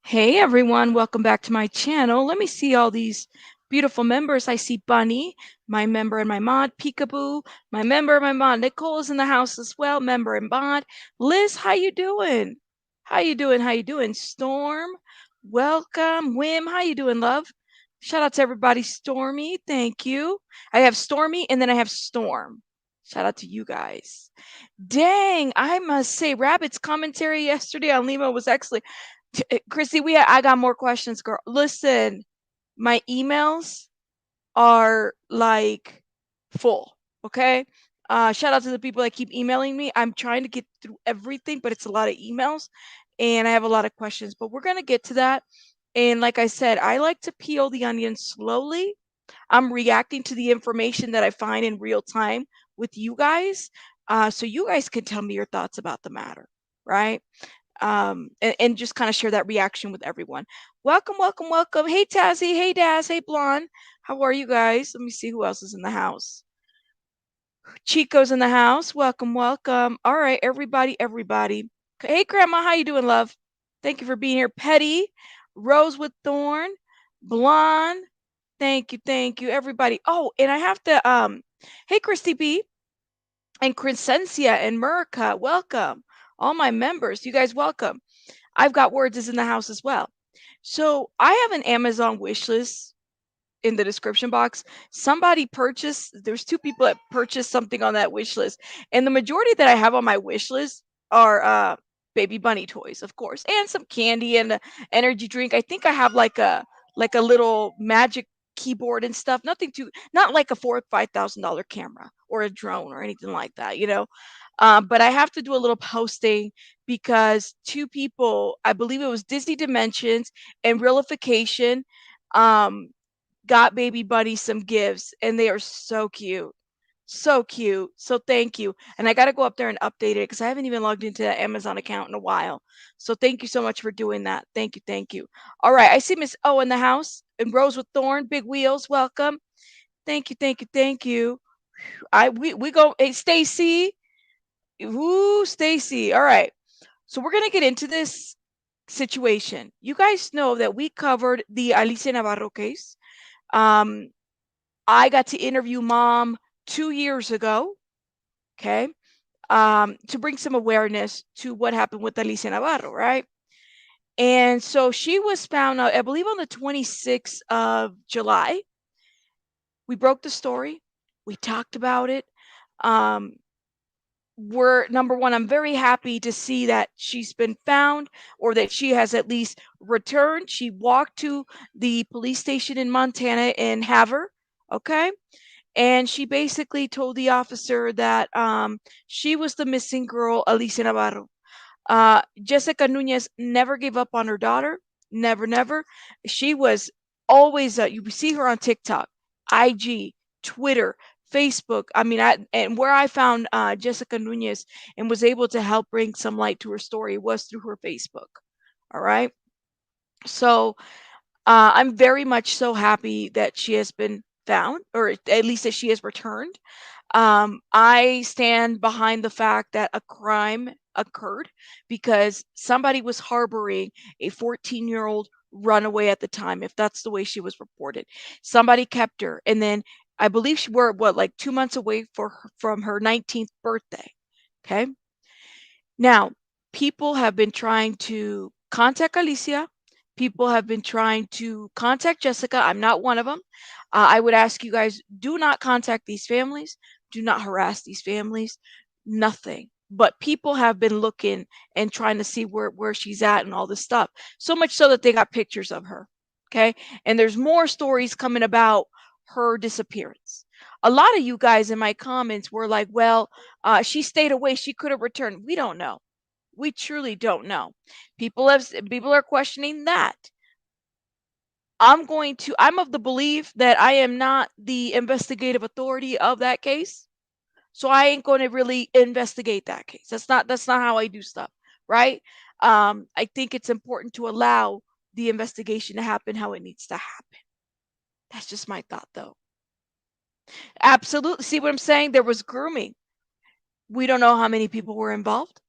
Hey everyone, welcome back to my channel. Let me see all these beautiful members. I see Bunny, my member and my mod, Peekaboo, my member and my mod. Nicole is in the house as well, member and mod. Liz, how you doing? How you doing? How you doing? Storm, welcome. Wim, how you doing, love? Shout out to everybody. Stormy, thank you. I have Stormy and then I have Storm. Shout out to you guys. Dang, I must say, Rabbit's commentary yesterday on Lima was excellent. Chrissy, I got more questions, girl. Listen, my emails are like full. Okay. Shout out to the people that keep emailing me. I'm trying to get through everything, but it's a lot of emails and I have a lot of questions, but we're going to get to that. And like I said, I like to peel the onion slowly. I'm reacting to the information that I find in real time with you guys. So you guys can tell me your thoughts about the matter, right? And just kind of share that reaction with everyone. Welcome, welcome, welcome. Hey, Tazzy. Hey, Daz. Hey, Blonde. How are you guys? Let me see who else is in the house. Chico's in the house. Welcome, welcome. All right, everybody, everybody. Hey, Grandma. How you doing, love? Thank you for being here. Petty, Rose with Thorn, Blonde. Thank you, everybody. Oh, and I have to hey, Christy B and Crescencia and Murica, welcome. All my members, you guys welcome. I've got words is in the house as well. So I have an Amazon wish list in the description box. Somebody purchased, there's two people that purchased something on that wish list. And the majority that I have on my wish list are baby bunny toys, of course, and some candy and energy drink. I think I have like a little magic keyboard and stuff. Nothing too, not like a $4,000 or $5,000 camera or a drone or anything like that, you know. But I have to do a little posting because two people, I believe it was Disney Dimensions and Realification, um, got baby bunny some gifts and they are so cute. So cute. So thank you. And I got to go up there and update it because I haven't even logged into that Amazon account in a while. So thank you so much for doing that. Thank you. Thank you. All right. I see Miss O in the house and Rose with Thorn, Big Wheels. Welcome. Thank you. Thank you. Thank you. We go. Hey, Stacy. Ooh, Stacy. All right. So we're gonna get into this situation. You guys know that we covered the Alicia Navarro case. Um, I got to interview mom 2 years ago, okay, to bring some awareness to what happened with Alicia Navarro, right? And so she was found out, I believe, on the 26th of July. We broke the story. We talked about it. Um, we're number one, I'm very happy to see that she's been found or that she has at least returned. She walked to the police station in Montana in Havre, okay? And she basically told the officer that she was the missing girl, Alicia Navarro. Jessica Nunez never gave up on her daughter. Never, never. She was always, you see her on TikTok, IG, Twitter, Facebook. I mean, and where I found Jessica Nunez and was able to help bring some light to her story was through her Facebook. All right. So I'm very much so happy that she has been found, or at least that she has returned. I stand behind the fact that a crime occurred because somebody was harboring a 14-year-old runaway at the time, if that's the way she was reported. Somebody kept her, and then I believe she were what, like 2 months away from her 19th birthday. Okay. Now, people have been trying to contact Alicia. People have been trying to contact Jessica. I'm not one of them. I would ask you guys, do not contact these families. Do not harass these families. Nothing. But people have been looking and trying to see where she's at and all this stuff. So much so that they got pictures of her. Okay. And there's more stories coming about her disappearance. A lot of you guys in my comments were like, well, she stayed away. She could have returned. We don't know. We truly don't know. People are questioning that. I'm of the belief that I am not the investigative authority of that case. So I ain't going to really investigate that case. That's not how I do stuff, right? I think it's important to allow the investigation to happen how it needs to happen. That's just my thought though. Absolutely. See what I'm saying? There was grooming. We don't know how many people were involved.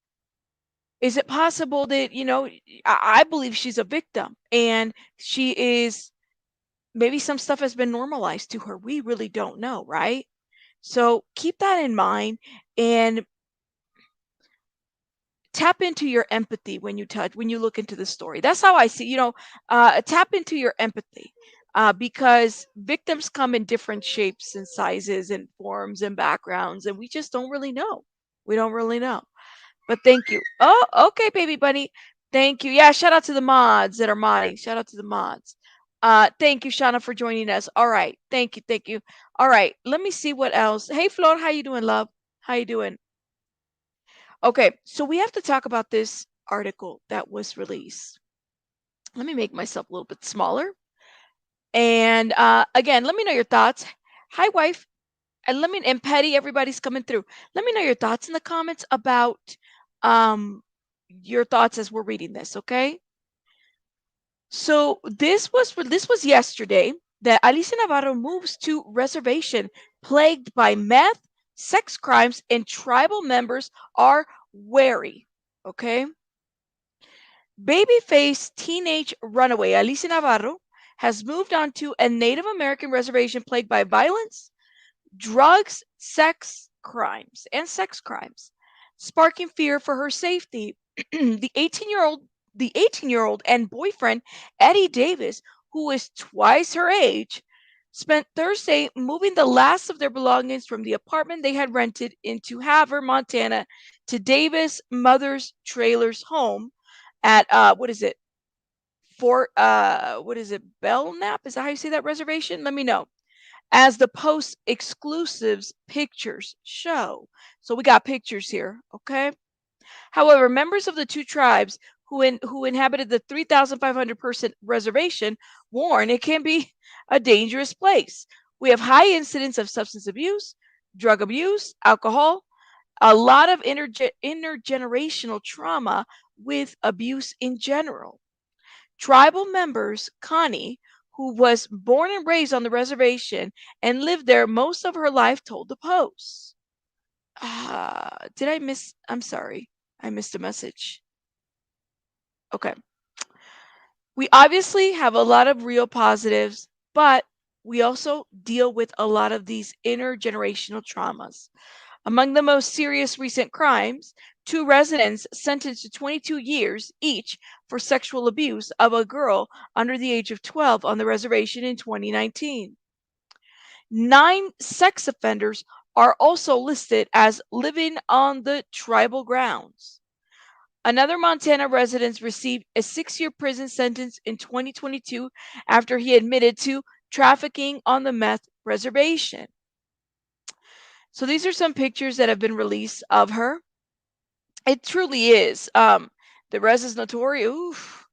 Is it possible that, I believe she's a victim and she is, maybe some stuff has been normalized to her. We really don't know, right? So keep that in mind and tap into your empathy when you look into the story. That's how I see, tap into your empathy. Because victims come in different shapes and sizes and forms and backgrounds, and we just don't really know. We don't really know. But thank you. Oh, okay, baby bunny. Thank you. Yeah, shout out to the mods that are modding. Shout out to the mods. Thank you, Shauna, for joining us. All right. Thank you. Thank you. All right. Let me see what else. Hey, Flor, how you doing, love? How you doing? Okay, so we have to talk about this article that was released. Let me make myself a little bit smaller. And again, let me know your thoughts. Hi, wife. And Petty, everybody's coming through. Let me know your thoughts in the comments about um your thoughts as we're reading this, okay? So this was yesterday that Alicia Navarro moves to reservation plagued by meth, sex crimes, and tribal members are wary. Okay. Babyfaced teenage runaway Alicia Navarro has moved on to a Native American reservation plagued by violence, drugs, sex crimes, sparking fear for her safety. the 18-year-old the 18-year-old and boyfriend Eddie Davis, who is twice her age, spent Thursday moving the last of their belongings from the apartment they had rented into Havre, Montana, to Davis' mother's trailer's home at what is it? Fort what is it? Belknap? Is that how you say that reservation? Let me know as the post exclusives pictures show. So we got pictures here, okay? However, members of the two tribes who inhabited the 3,500 person reservation warn it can be a dangerous place. We have high incidence of substance abuse, drug abuse, alcohol, a lot of intergenerational trauma with abuse in general. Tribal members, Connie, who was born and raised on the reservation and lived there most of her life, told the Post. Did I miss? I'm sorry. I missed a message. Okay. We obviously have a lot of real positives, but we also deal with a lot of these intergenerational traumas. Among the most serious recent crimes, two residents sentenced to 22 years each for sexual abuse of a girl under the age of 12 on the reservation in 2019. 9 sex offenders are also listed as living on the tribal grounds. Another Montana resident received a 6-year prison sentence in 2022 after he admitted to trafficking on the meth reservation. So these are some pictures that have been released of her. It truly is. The res is notorious. Oof.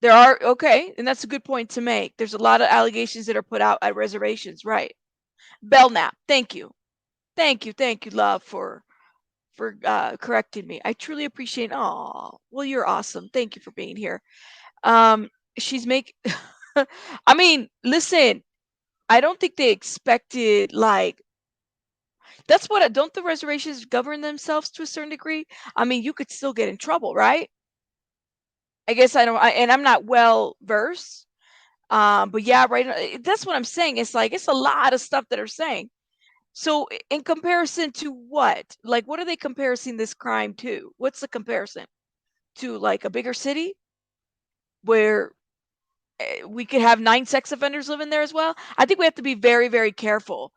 There are okay, and that's a good point to make. There's a lot of allegations that are put out at reservations, right? Belknap, thank you, love, for correcting me. I truly appreciate. Oh, well, you're awesome. Thank you for being here. Um, she's make. I mean, listen. I don't think they expected like that's what don't the reservations govern themselves to a certain degree? I mean, you could still get in trouble, right? I guess I don't, and I'm not well versed. But yeah, right. That's what I'm saying. It's like it's a lot of stuff that are saying. So in comparison to what? Like, what are they comparing this crime to? What's the comparison to? Like a bigger city where we could have 9 sex offenders living there as well? I think we have to be very, very careful.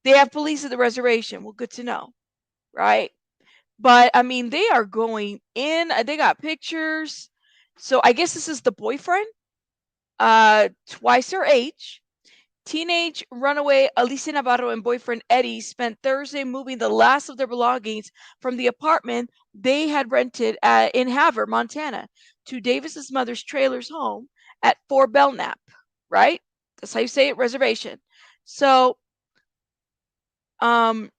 They have police at the reservation. Well, good to know, right? But I mean, they are going in. They got pictures. So I guess this is the boyfriend, twice her age. Teenage runaway Alicia Navarro and boyfriend Eddie spent Thursday moving the last of their belongings from the apartment they had rented in Havre, Montana, to Davis's mother's trailer's home at Fort Belknap, right? That's how you say it, reservation. So, um,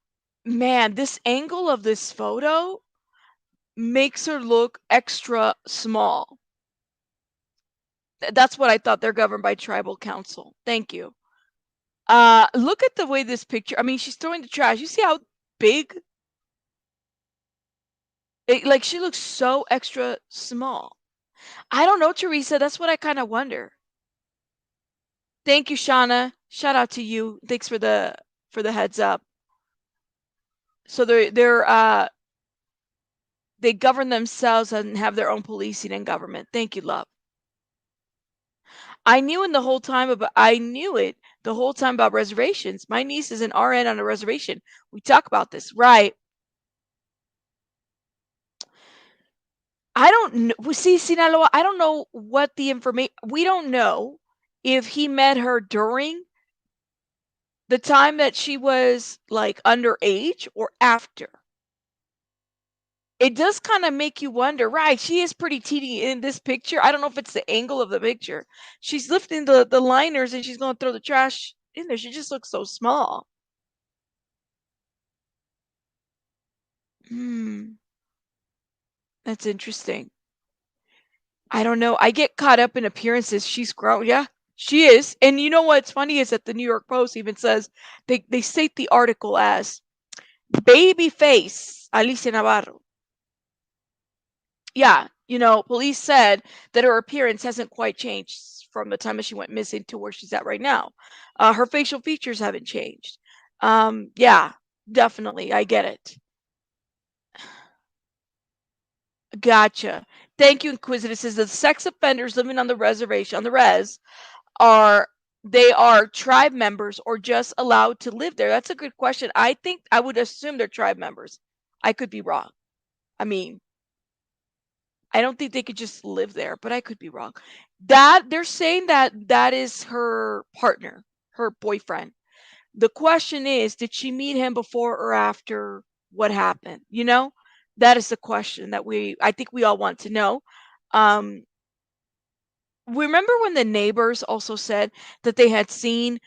man, this angle of this photo makes her look extra small. That's what I thought. They're governed by tribal council. Thank you. Look at the way this picture. I mean, she's throwing the trash. You see how big Like, she looks so extra small. I don't know, Teresa. That's what I kind of wonder. Thank you, Shauna. Shout out to you. Thanks for the heads up. So they govern themselves and have their own policing and government. Thank you, love. I knew it the whole time about reservations. My niece is an RN on a reservation. We talk about this, right? I don't know. See, Sinaloa, I don't know what the information. We don't know if he met her during the time that she was like underage or after. It does kind of make you wonder, right? She is pretty teeny in this picture. I don't know if it's the angle of the picture. She's lifting the liners and she's going to throw the trash in there. She just looks so small. Hmm, that's interesting. I don't know. I get caught up in appearances. She's grown. Yeah, she is. And you know what's funny is that the New York Post even says they state the article as Babyface Alicia Navarro. Yeah, police said that her appearance hasn't quite changed from the time that she went missing to where she's at right now. Her facial features haven't changed. Yeah, definitely. I get it. Gotcha. Thank you, Inquisitive. Says the sex offenders living on the reservation, on the res, are they are tribe members or just allowed to live there? That's a good question. I think I would assume they're tribe members. I could be wrong. I mean, I don't think they could just live there, but I could be wrong. That they're saying that is her partner, her boyfriend. The question is, did she meet him before or after what happened? That is the question that I think we all want to know. Um, Remember when the neighbors also said that they had seen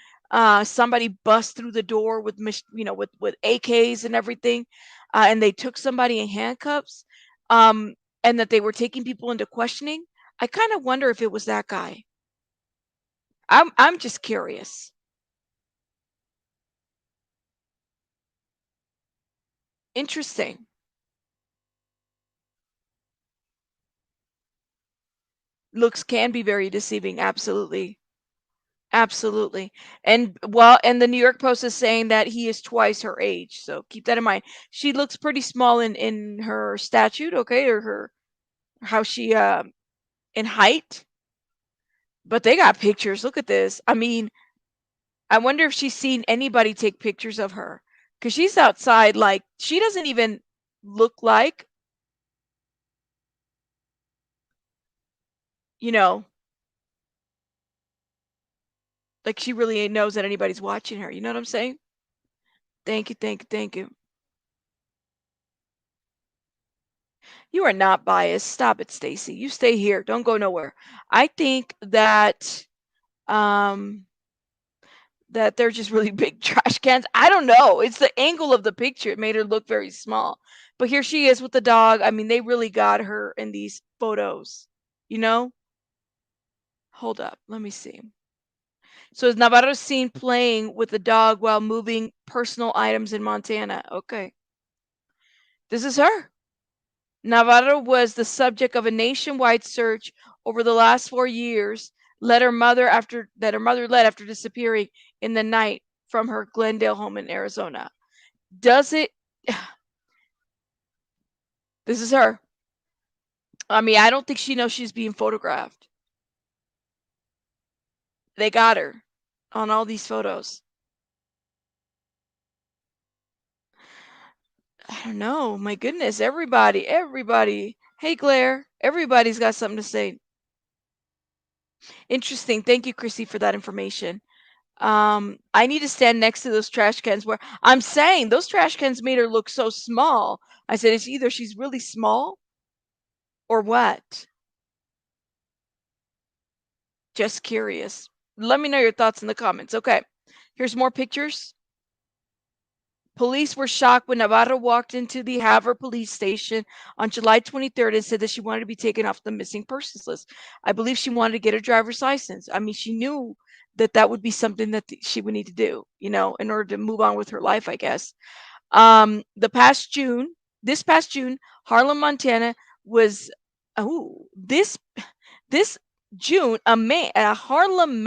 somebody bust through the door with with AKs and everything, and they took somebody in handcuffs, um, and that they were taking people into questioning. I kind of wonder if it was that guy. I'm just curious. Interesting. Looks can be very deceiving. Absolutely. Absolutely. And the New York Post is saying that he is twice her age. So keep that in mind. She looks pretty small in her statute, okay, or her how she in height, but they got pictures. Look at this. I mean, I wonder if she's seen anybody take pictures of her cuz she's outside like she doesn't even look you know, like she really knows that anybody's watching her. You know what I'm saying? Thank you, thank you, thank you. You are not biased. Stop it, Stacy. You stay here. Don't go nowhere. I think um that they're just really big trash cans. I don't know. It's the angle of the picture. It made her look very small. But here she is with the dog. I mean, they really got her in these photos. You know? Hold up. Let me see. So is Navarro seen playing with the dog while moving personal items in Montana? Okay. This is her. Navarro was the subject of a nationwide search over the last 4 years, her mother led after disappearing in the night from her Glendale home in Arizona. Does it This is her. I mean, I don't think she knows she's being photographed. They got her on all these photos. I don't know. My goodness, everybody. Hey, Claire, everybody's got something to say. Interesting. Thank you, Chrissy, for that information. I need to stand next to those trash cans where I'm saying those trash cans made her look so small. I said it's either she's really small or what. Just curious. Let me know your thoughts in the comments. Okay, here's more pictures. Police were shocked when Navarro walked into the Havre police station on July 23rd and said that she wanted to be taken off the missing persons list. I believe she wanted to get a driver's license. I mean, she knew that that would be something that she would need to do, in order to move on with her life, I guess. The past June, this past June, Harlem, Montana was this June, a Harlem,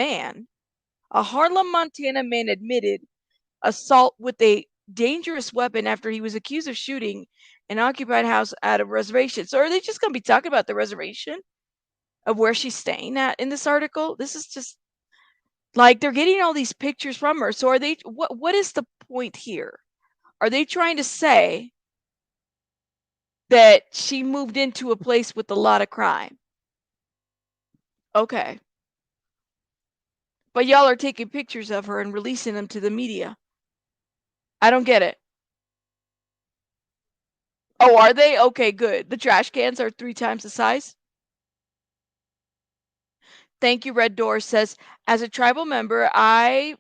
Montana man admitted assault with a dangerous weapon after he was accused of shooting an occupied house at a reservation. So are they just going to be talking about the reservation of where she's staying at in this article? This is just like they're getting all these pictures from her. So are they what is the point here? Are they trying to say that she moved into a place with a lot of crime? Okay. But y'all are taking pictures of her and releasing them to the media. I don't get it. Oh, are they? Okay, good. The trash cans are 3 times the size? Thank you, Red Door says, as a tribal member, I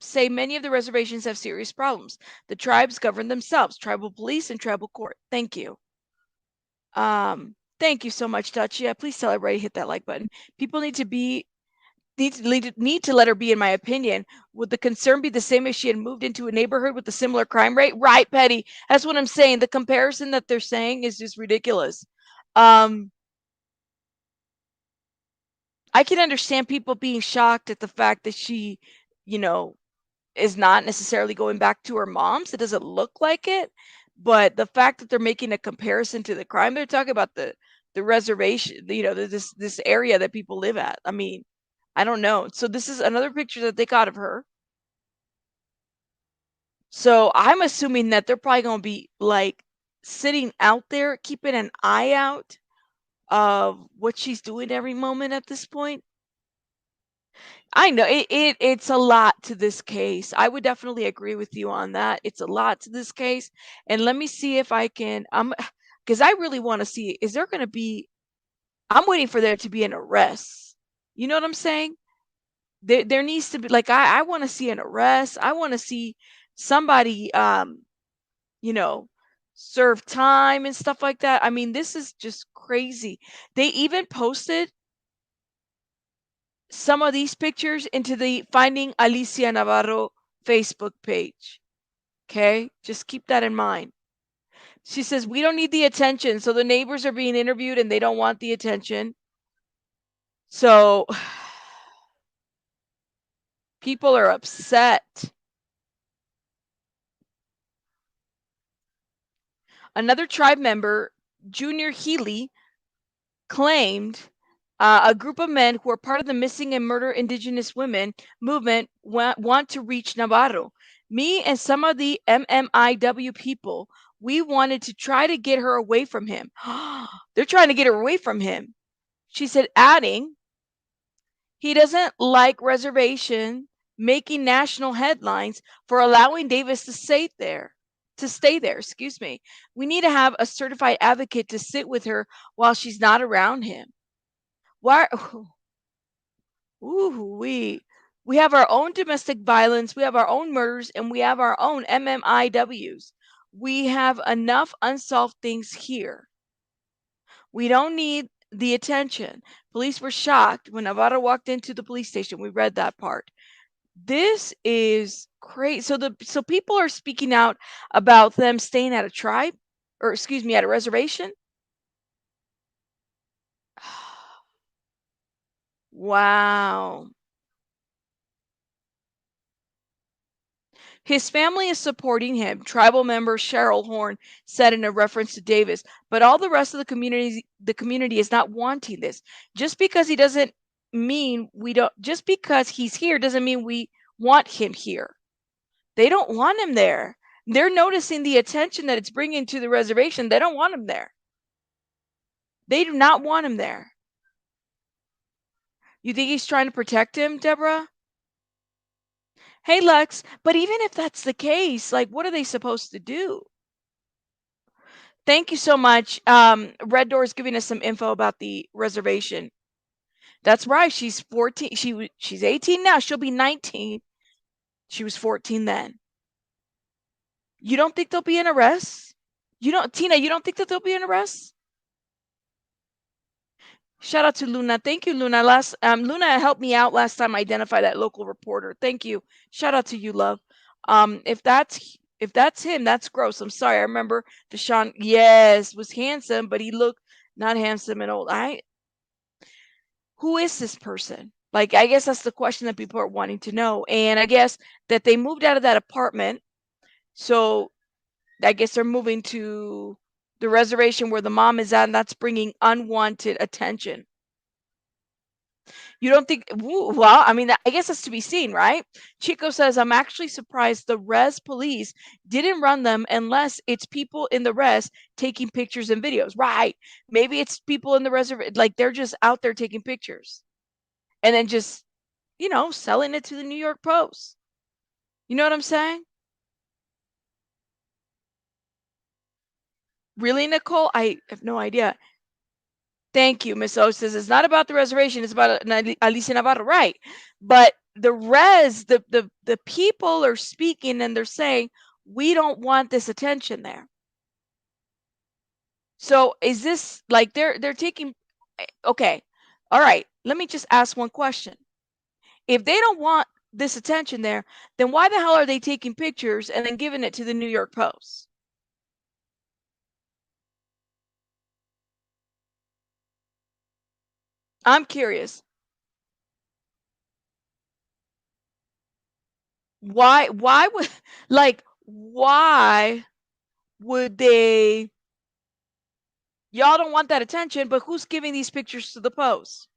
say many of the reservations have serious problems. The tribes govern themselves, tribal police and tribal court. Thank you. Thank you so much, Dutch. Yeah, please tell everybody to hit that like button. People need to let her be, in my opinion. Would the concern be the same if she had moved into a neighborhood with a similar crime rate? Right, Petty. That's what I'm saying. The comparison that they're saying is just ridiculous. I can understand people being shocked at the fact that she, you know, is not necessarily going back to her mom's. It doesn't look like it. But the fact that they're making a comparison to the crime, they're talking about the reservation, this area that people live at. I mean, I don't know. So this is another picture that they got of her. So I'm assuming that they're probably going to be like sitting out there, keeping an eye out of what she's doing every moment at this point. I know it's a lot to this case. I would definitely agree with you on that. It's a lot to this case. And let me see if I can because I really want to see, is there going to be, I'm waiting for there to be an arrest. You know what I'm saying? There needs to be, like, I want to see an arrest. I want to see somebody you know, serve time and stuff like that. I mean, this is just crazy. They even posted some of these pictures into the Finding Alicia Navarro Facebook page. Okay, just keep that in mind. She says, we don't need the attention. So the neighbors are being interviewed and they don't want the attention. So people are upset. Another tribe member, Junior Healy, claimed a group of men who are part of the Missing and Murder Indigenous Women movement want to reach Navarro. Me and some of the MMIW people, we wanted to try to get her away from him. They're trying to get her away from him. She said, adding, he doesn't like reservation making national headlines for allowing Davis to stay there. Excuse me. We need to have a certified advocate to sit with her while she's not around him. Why? Ooh, we have our own domestic violence, we have our own murders, and we have our own MMIWs. We have enough unsolved things here. We don't need the attention. Police were shocked when Navarro walked into the police station. We read that part. This is crazy. So people are speaking out about them staying at a tribe, or excuse me, at a reservation. Wow. His family is supporting him, tribal member Cheryl Horn said in a reference to Davis, but all the rest of the community is not wanting this. Just because he doesn't mean we don't, just because he's here doesn't mean we want him here. They don't want him there. They're noticing the attention that it's bringing to the reservation. They don't want him there. They do not want him there. You think he's trying to protect him, Deborah? Hey, Lex, but even if that's the case, like, what are they supposed to do? Thank you so much. Red Door is giving us some info about the reservation. That's right. She's 14. She's 18 now. She'll be 19. She was 14 then. You don't think there'll be an arrest? Tina, you don't think that there'll be an arrest? Shout out to Luna. Thank you, Luna. Luna helped me out last time I identified that local reporter. Thank you. Shout out to you, love. If that's If that's him, that's gross. I'm sorry. I remember Deshaun, yes, was handsome, but he looked not handsome and old. Who is this person? Like, I guess that's the question that people are wanting to know. And I guess that they moved out of that apartment. So I guess they're moving to the reservation where the mom is at, and that's bringing unwanted attention. You don't think, well, I mean, I guess that's to be seen, right? Chico says, I'm actually surprised the res police didn't run them unless it's people in the res taking pictures and videos. Right. Maybe it's people in the reservation, like they're just out there taking pictures and then just, selling it to the New York Post. You know what I'm saying? Really, Nicole? I have no idea. Thank you, Miss O says it's not about the reservation, it's about Alicia Navarro, right? But the the people are speaking and they're saying we don't want this attention there. So is this like they're taking? Okay, all right. Let me just ask one question. If they don't want this attention there, then why the hell are they taking pictures and then giving it to the New York Post? I'm curious. Why would like why would they y'all don't want that attention, but who's giving these pictures to the Post?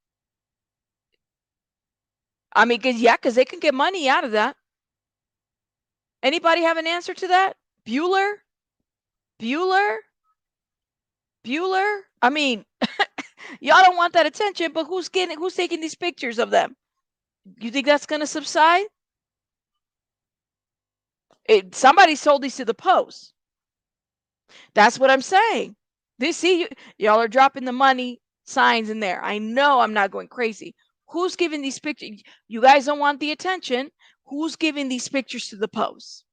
I mean, because they can get money out of that. Anybody have an answer to that? Bueller? Bueller? Bueller? I mean, y'all don't want that attention, but who's taking these pictures of them? You think that's gonna subside? Somebody sold these to the Post. That's what I'm saying. They see y'all are dropping the money signs in there. I know I'm not going crazy. Who's giving these pictures? You guys don't want the attention. Who's giving these pictures to the Post?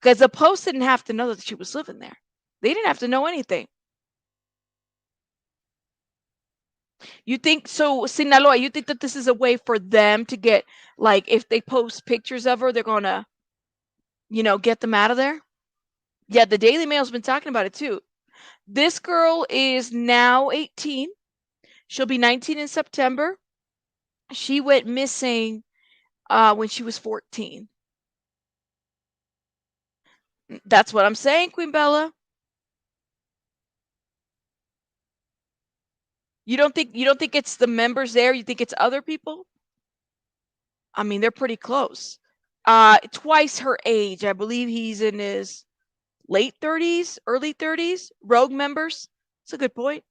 Because the Post didn't have to know that she was living there. They didn't have to know anything. You think so, Sinaloa? You think that this is a way for them to get, like, if they post pictures of her, they're gonna, get them out of there? Yeah, the Daily Mail's been talking about it too. This girl is now 18. She'll be 19 in September. She went missing when she was 14. That's what I'm saying, Queen Bella. You don't think it's the members there? You think it's other people? I mean, they're pretty close. Twice her age. I believe he's in his late 30s, early 30s. Rogue members. That's a good point.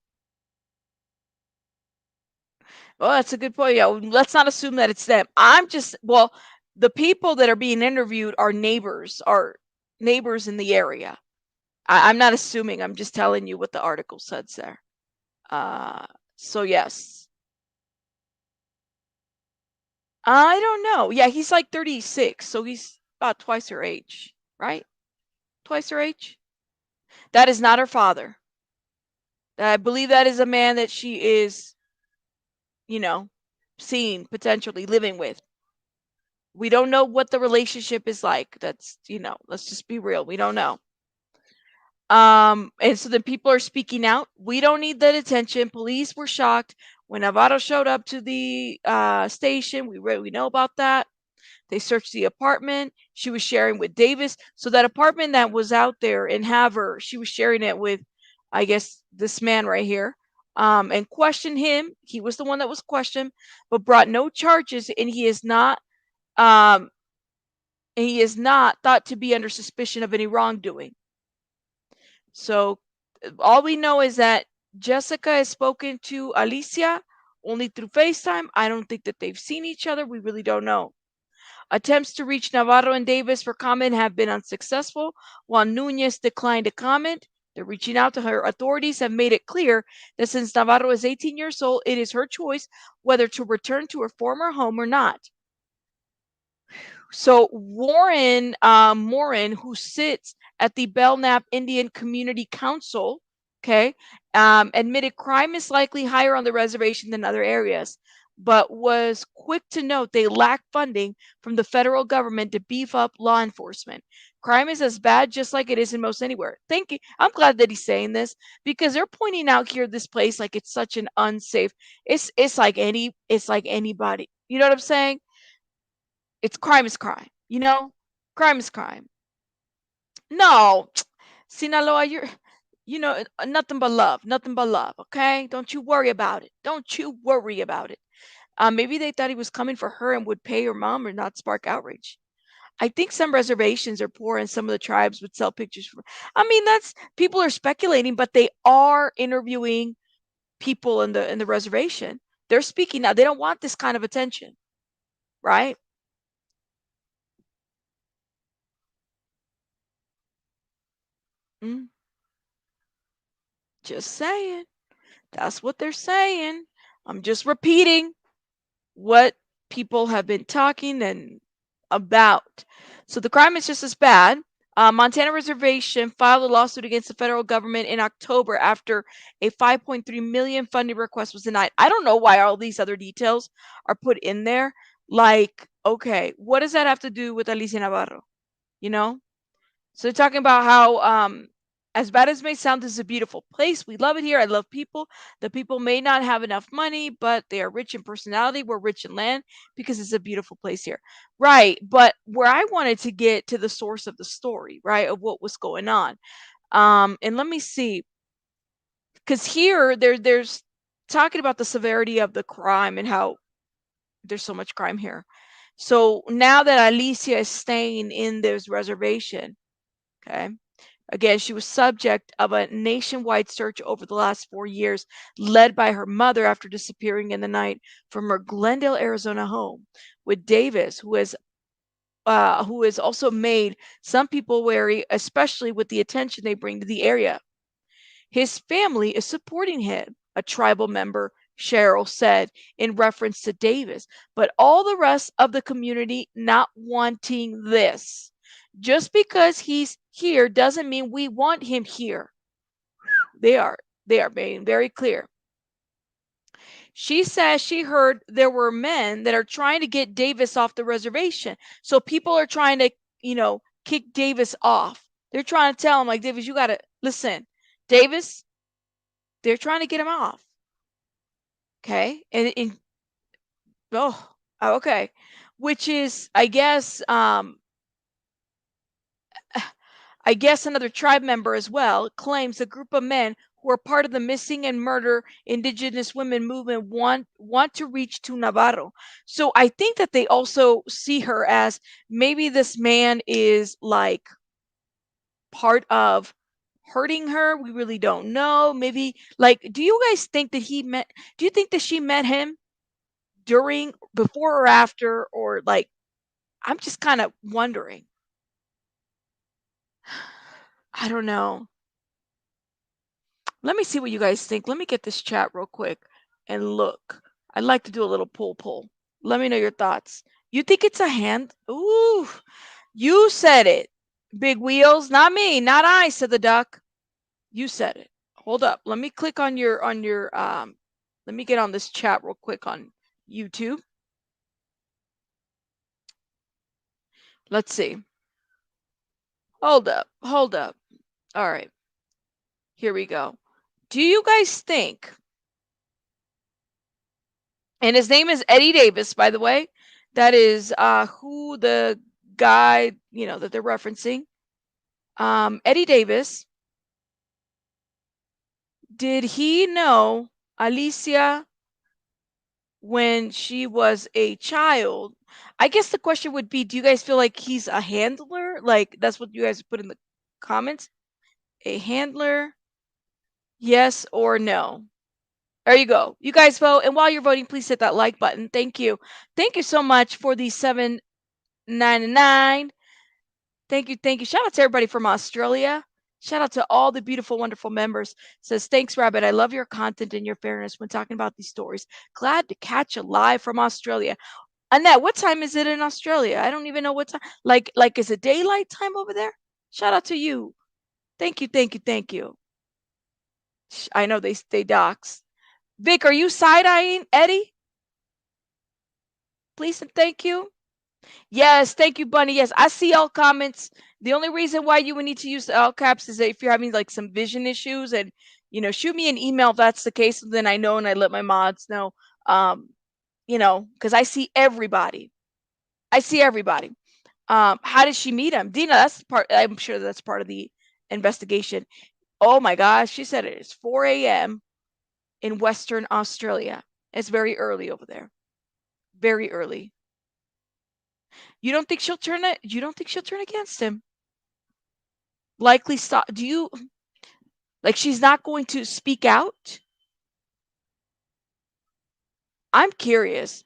Oh, that's a good point. Yeah, let's not assume that it's them. The people that are being interviewed are neighbors in the area. I'm not assuming. I'm just telling you what the article says there. Uh, so yes, I don't know. Yeah, he's like 36, so he's about twice her age, right? Twice her age. That is not her father. I believe that is a man that she is, you know, seeing potentially living with. We don't know what the relationship is like. That's, let's just be real. We don't know. And so then people are speaking out. We don't need that attention. Police were shocked when Navarro showed up to the station. We know about that. They searched the apartment. She was sharing with Davis. So that apartment that was out there in Havre, she was sharing it with, I guess, this man right here. And questioned him. He was the one that was questioned, but brought no charges, and um, he is not thought to be under suspicion of any wrongdoing. So all we know is that Jessica has spoken to Alicia only through FaceTime. I don't think that they've seen each other. We really don't know. Attempts to reach Navarro and Davis for comment have been unsuccessful, while Nunez declined to comment. They're reaching out to her. Authorities have made it clear that since Navarro is 18 years old, it is her choice whether to return to her former home or not. So Morin, who sits at the Belknap Indian Community Council, okay, admitted crime is likely higher on the reservation than other areas. but was quick to note they lack funding from the federal government to beef up law enforcement. Crime is as bad just like it is in most anywhere. Thank you. I'm glad that he's saying this because they're pointing out here this place like it's such an unsafe. It's like anybody. You know what I'm saying? It's crime is crime. You know, crime is crime. No, Sinaloa, nothing but love, nothing but love. Okay, don't you worry about it. Don't you worry about it. Maybe they thought he was coming for her and would pay her mom or not spark outrage. I think some reservations are poor and some of the tribes would sell pictures for. I mean, that's people are speculating, but they are interviewing people in the reservation. They're speaking now. They don't want this kind of attention, right? Mm, just saying. That's what they're saying. I'm just repeating what people have been talking and about. So the crime is just as bad. Montana Reservation filed a lawsuit against the federal government in October after a 5.3 million funding request was denied. I don't know why all these other details are put in there. Like, okay, what does that have to do with Alicia Navarro? You know? So they're talking about how, as bad as it may sound, this is a beautiful place. We love it here. I love people. The people may not have enough money, but they are rich in personality. We're rich in land because it's a beautiful place here. Right. But where I wanted to get to the source of the story, right, of what was going on. And let me see, because here there's talking about the severity of the crime and how there's so much crime here. So now that Alicia is staying in this reservation, okay, again, she was subject of a nationwide search over the last 4 years, led by her mother after disappearing in the night from her Glendale, Arizona home, with Davis, who has also made some people wary, especially with the attention they bring to the area. His family is supporting him, a tribal member, Cheryl said in reference to Davis, but all the rest of the community not wanting this. Just because he's here doesn't mean we want him here. They are they are being very clear. She says she heard there were men that are trying to get Davis off the reservation. So people are trying to, kick Davis off. They're trying to tell him, like, Davis, you got to listen. Davis, they're trying to get him off. Okay. And okay. Which is, I guess another tribe member as well claims a group of men who are part of the missing and murder indigenous women movement want to reach to Navarro. So I think that they also see her as maybe this man is like part of hurting her. We really don't know. Maybe like do you guys think that do you think that she met him during, before or after, or like I'm just kind of wondering. I don't know. Let me see what you guys think. Let me get this chat real quick and look. I'd like to do a little pull. Let me know your thoughts. You think it's a hand? Ooh, you said it. Big wheels, not me, not I, said the duck. You said it. Hold up. Let me click on your let me get on this chat real quick on YouTube. Let's see. Hold up. Hold up. All right. Here we go. Do you guys think, and his name is Eddie Davis, by the way, that is who the guy, that they're referencing. Eddie Davis, did he know Alicia when she was a child? I guess the question would be, do you guys feel like he's a handler? Like that's what you guys put in the comments? A handler? Yes or no? There you go. You guys vote. And while you're voting, please hit that like button. Thank you. Thank you so much for the 799. Thank you. Thank you. Shout out to everybody from Australia. Shout out to all the beautiful, wonderful members. Says, thanks, Rabbit. I love your content and your fairness when talking about these stories. Glad to catch you live from Australia. Annette, what time is it in Australia? I don't even know what time. Like, is it daylight time over there? Shout out to you. Thank you. Thank you. Thank you. I know they dox. Vic, are you side eyeing Eddie? please and thank you. Yes, thank you, Bunny. Yes, I see all comments. The only reason why you would need to use the all caps is that if you're having like some vision issues, and shoot me an email if that's the case, then I know and I let my mods know. Um, because I see everybody. I see everybody. How did she meet him? Dina, that's part, I'm sure that's part of the investigation. Oh my gosh, she said it is 4 a.m. in Western Australia. It's very early over there. Very early. You don't think she'll turn it? You don't think she'll turn against him? Likely stop. Do you like she's not going to speak out? I'm curious.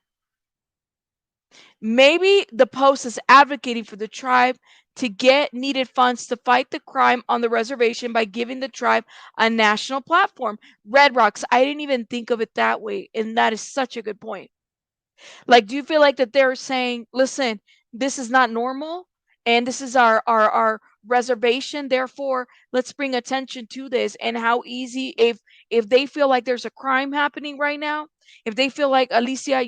Maybe the post is advocating for the tribe to get needed funds to fight the crime on the reservation by giving the tribe a national platform. Red Rocks, I didn't even think of it that way. And that is such a good point. Like, do you feel like that they're saying, listen, this is not normal and this is our reservation. Therefore, let's bring attention to this, and how easy if they feel like there's a crime happening right now, if they feel like Alicia,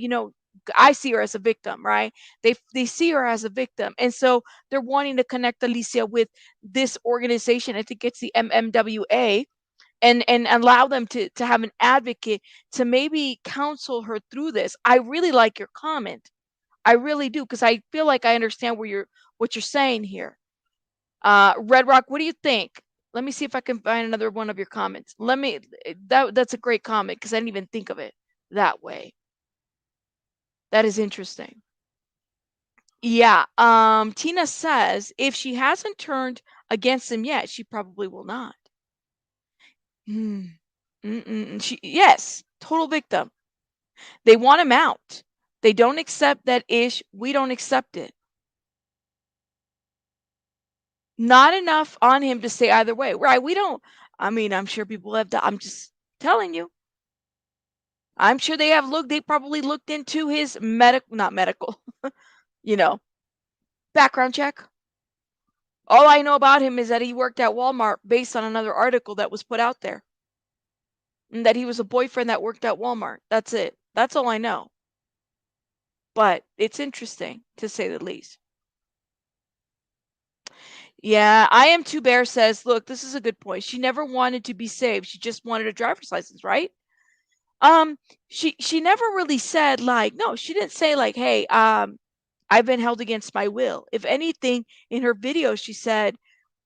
I see her as a victim, right? They see her as a victim. And so they're wanting to connect Alicia with this organization. I think it's the MMWA, and allow them to have an advocate to maybe counsel her through this. I really like your comment. I really do, because I feel like I understand what you're saying here. Red Rock, what do you think? Let me see if I can find another one of your comments. That's a great comment, because I didn't even think of it that way. That is interesting. Yeah. Tina says if she hasn't turned against him yet, she probably will not. Hmm. Yes, total victim. They want him out. They don't accept that ish. We don't accept it. Not enough on him to say either way. Right. We don't. I mean, I'm sure people have. I'm just telling you. I'm sure they have looked. They probably looked into his not medical, you know, background check. All I know about him is that he worked at Walmart based on another article that was put out there, and that he was a boyfriend that worked at Walmart. That's it. That's all I know. But it's interesting, to say the least. Yeah, I am too. Bear says, look, this is a good point. She never wanted to be saved. She just wanted a driver's license, right? Um, she never really said, like, no, she didn't say like, hey, I've been held against my will. If anything, in her video, she said,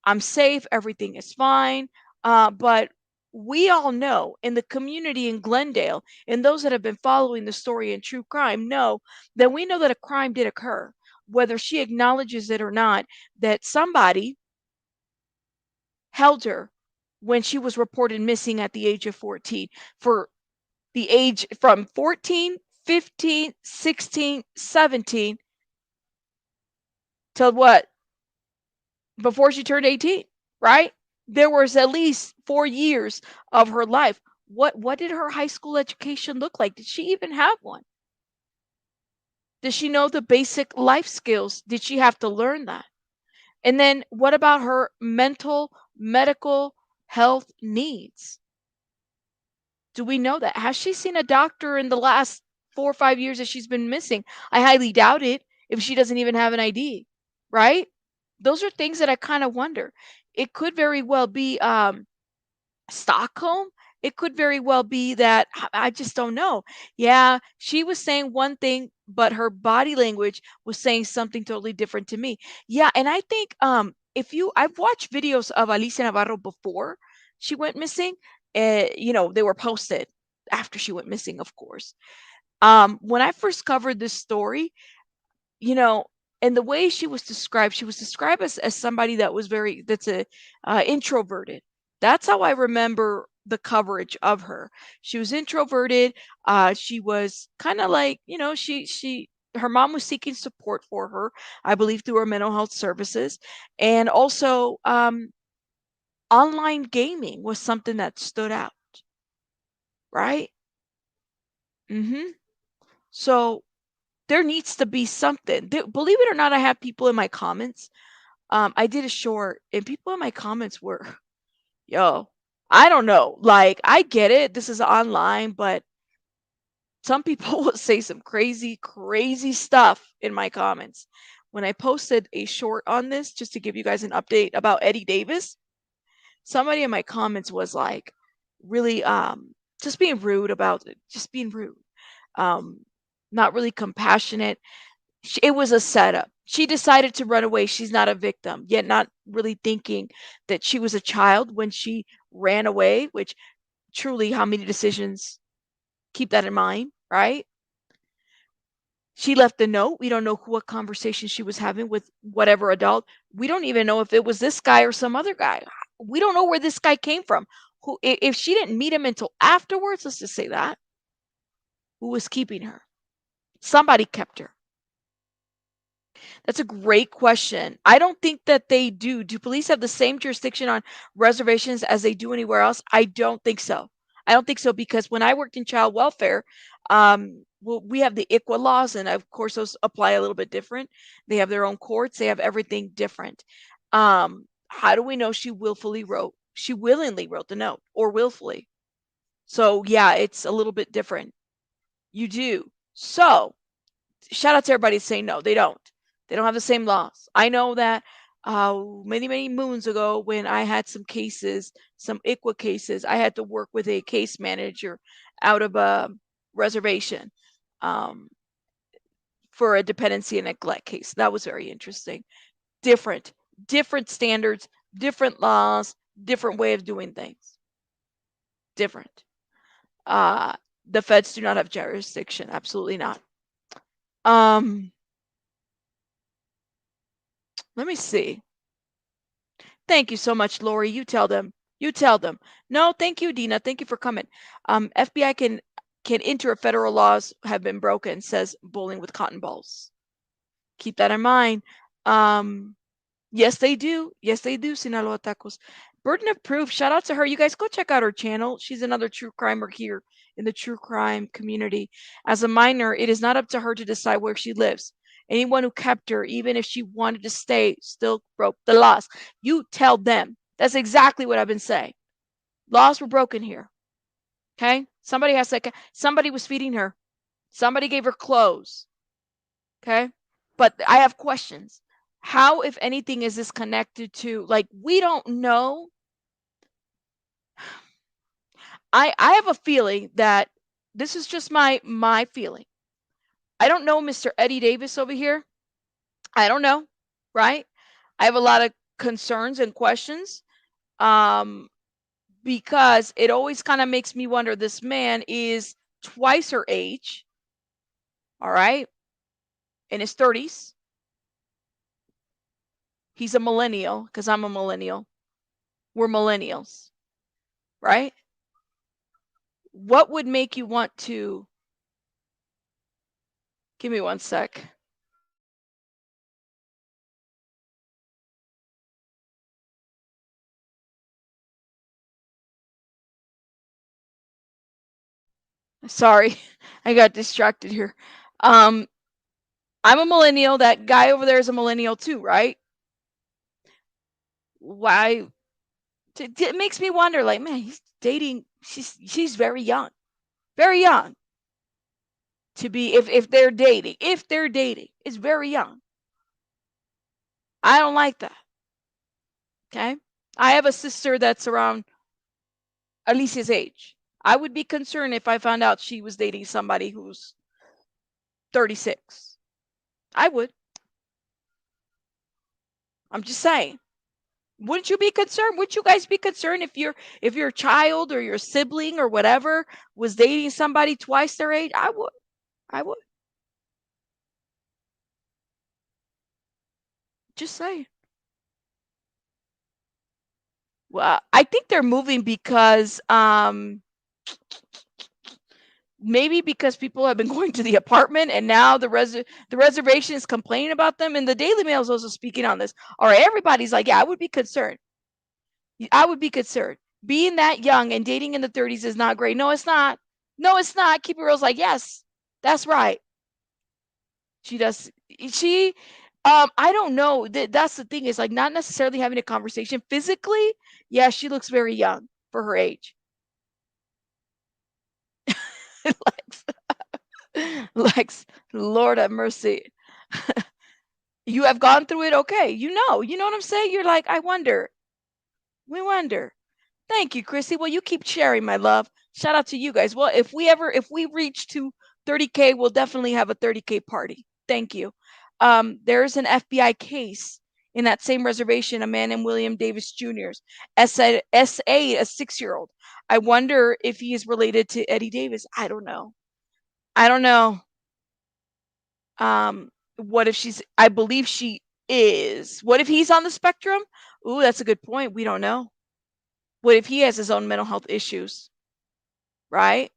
I'm safe, everything is fine. But we all know in the community in Glendale, and those that have been following the story in true crime know that we know that a crime did occur, whether she acknowledges it or not, that somebody held her when she was reported missing at the age of 14, for the age from 14, 15, 16, 17 till what? Before she turned 18, right? There was at least 4 years of her life. What did her high school education look like? Did she even have one? Did she know the basic life skills? Did she have to learn that? And then what about her mental, medical health needs? Do we know that? Has she seen a doctor in the last 4 or 5 years that she's been missing? I highly doubt it if she doesn't even have an ID, right? Those are things that I kind of wonder. It could very well be Stockholm. It could very well be that I just don't know. Yeah, she was saying one thing, but her body language was saying something totally different to me. Yeah, and I think if you I've watched videos of Alicia Navarro before she went missing. They were posted after she went missing, of course. When I first covered this story, you know, and the way she was described as somebody that was that's a introverted. That's how I remember the coverage of her. She was introverted. She was kind of like, her mom was seeking support for her, I believe, through her mental health services, and also online gaming was something that stood out, right? Mm-hmm. So there needs to be something. Believe it or not, I have people in my comments. I did a short, and people in my comments were, yo, I don't know. Like, I get it. This is online, but some people will say some crazy, crazy stuff in my comments. When I posted a short on this, just to give you guys an update about Eddie Davis, somebody in my comments was like really just being rude about it, just being rude. Um, not really compassionate. It was a setup. She decided to run away. She's not a victim, yet not really thinking that she was a child when she ran away, which truly, how many decisions keep that in mind, right? She left a note. We don't know what conversation she was having with whatever adult. We don't even know if it was this guy or some other guy. We don't know where this guy came from. Who, if she didn't meet him until afterwards, let's just say that, who was keeping her? Somebody kept her. That's a great question. I don't think that they do. Do police have the same jurisdiction on reservations as they do anywhere else? I don't think so. I don't think so because when I worked in child welfare, well, we have the ICWA laws, and of course those apply a little bit different. They have their own courts. They have everything different. How do we know she willfully wrote? She willingly wrote the note, or willfully. So yeah, it's a little bit different. You do. So shout out to everybody saying no, they don't. They don't have the same laws. I know that many, many moons ago when I had some cases, some ICWA cases, I had to work with a case manager out of a reservation um, for a dependency and neglect case. That was very interesting. Different, different standards, different laws, different way of doing things. Different. Uh, the feds do not have jurisdiction. Absolutely not. Let me see. Thank you so much, Lori. You tell them. You tell them. No, thank you, Dina. Thank you for coming. FBI can enter if federal laws have been broken, says bowling with cotton balls. Keep that in mind. Yes, they do. Yes, they do, Sinaloa Tacos. Burden of Proof. Shout out to her. You guys go check out her channel. She's another true crimer here in the true crime community. As a minor, it is not up to her to decide where she lives. Anyone who kept her, even if she wanted to stay, still broke the laws. You tell them. That's exactly what I've been saying. Laws were broken here. Okay? Somebody was feeding her. Somebody gave her clothes. Okay? But I have questions. How, if anything, is this connected to, like, we don't know. I have a feeling that this is just my feeling. I don't know Mr. Eddie Davis over here. I don't know, right? I have a lot of concerns and questions because it always kind of makes me wonder, this man is twice her age, all right, in his 30s. He's a millennial because I'm a millennial. We're millennials, right? What would make you want to, give me one sec. Sorry, I got distracted here. I'm a millennial. That guy over there is a millennial too, right? Why? It makes me wonder, like, man, he's dating. She's very young, very young to be, if they're dating, it's very young. I don't like that. Okay, I have a sister that's around Alicia's age. I would be concerned if I found out she was dating somebody who's 36. I would. I'm just saying. Wouldn't you be concerned? Would you guys be concerned if your child or your sibling or whatever was dating somebody twice their age? I would. I would. Just saying. Well, I think they're moving because maybe because people have been going to the apartment and now the reservation is complaining about them, and the Daily Mail is also speaking on this. All right, everybody's like, yeah, I would be concerned. I would be concerned. Being that young and dating in the 30s is not great. No, it's not. No, it's not. Keep It Real's like, yes, that's right. She does. She, I don't know. That's the thing, is like not necessarily having a conversation physically. Yeah, she looks very young for her age. Lex. Lex, Lord have mercy. You have gone through it, okay. You know what I'm saying? You're like, I wonder. We wonder. Thank you, Chrissy. Well, you keep sharing, my love. Shout out to you guys. Well, if we reach to 30K, we'll definitely have a 30K party. Thank you. There's an FBI case in that same reservation, a man named William Davis Jr.'s SA, a 6-year-old. I wonder if he is related to Eddie Davis. I don't know. I don't know. What if I believe she is. What if he's on the spectrum? Ooh, that's a good point. We don't know. What if he has his own mental health issues? Right?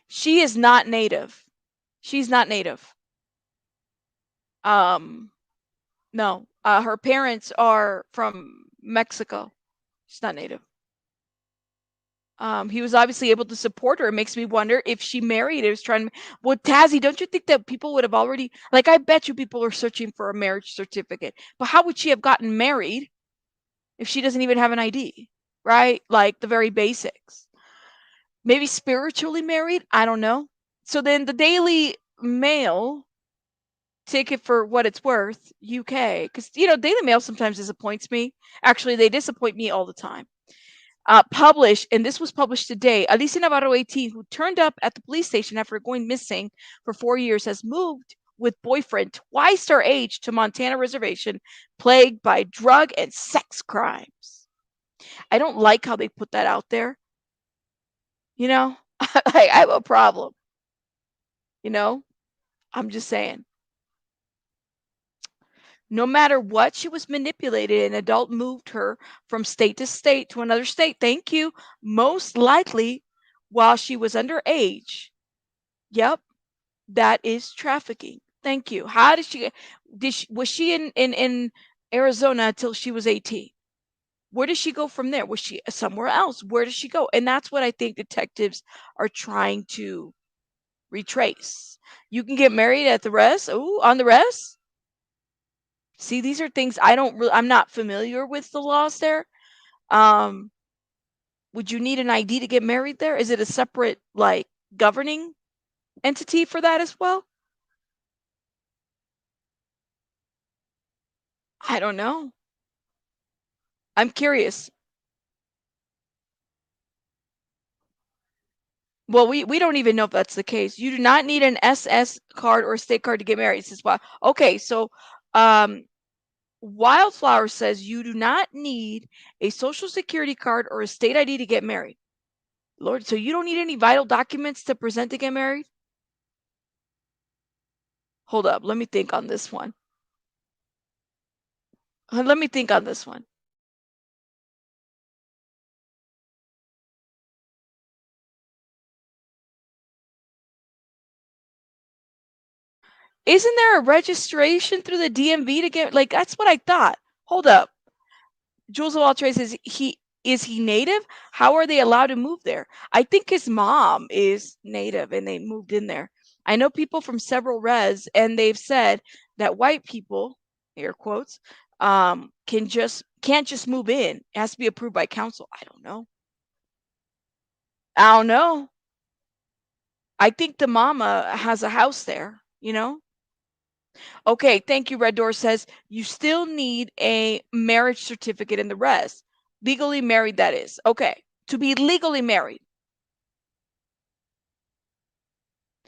She is not native. She's not native. Um, no. Her parents are from Mexico. She's not native. He was obviously able to support her. It makes me wonder if she married. It was trying. Well, Tazzy, don't you think that people would have already, like, I bet you people are searching for a marriage certificate. But how would she have gotten married if she doesn't even have an ID? Right? Like the very basics. Maybe spiritually married. I don't know. So then the Daily Mail, take it for what it's worth, UK, because Daily Mail sometimes disappoints me. Actually, they disappoint me all the time. Published, and this was published today. Alicia Navarro, 18, who turned up at the police station after going missing for 4 years, has moved with boyfriend twice her age to Montana reservation, plagued by drug and sex crimes. I don't like how they put that out there. I have a problem. I'm just saying. No matter what, she was manipulated. An adult moved her from state to state to another state. Thank you. Most likely while she was underage. Yep, that is trafficking. Thank you. How did she was she in Arizona until she was 18? Where did she go from there? Was she somewhere else? Where did she go? And that's what I think detectives are trying to retrace. You can get married at the res. Ooh, on the res. See, these are things I'm not familiar with the laws there. Um, would you need an ID to get married there? Is it a separate, like, governing entity for that as well? I don't know. I'm curious. Well, we don't even know if that's the case. You do not need an SS card or a state card to get married. This is why. Okay, so um, Wildflower says you do not need a social security card or a state ID to get married. Lord, so you don't need any vital documents to present to get married? Hold up, let me think on this one. Let me think on this one. Isn't there a registration through the DMV to get, like, that's what I thought. Hold up. Jules Waltre says he native? How are they allowed to move there? I think his mom is native and they moved in there. I know people from several res and they've said that white people, air quotes, can't just move in. It has to be approved by council. I don't know. I don't know. I think the mama has a house there. Okay, thank you. Red Door says you still need a marriage certificate in the res. Legally married, that is. Okay, to be legally married.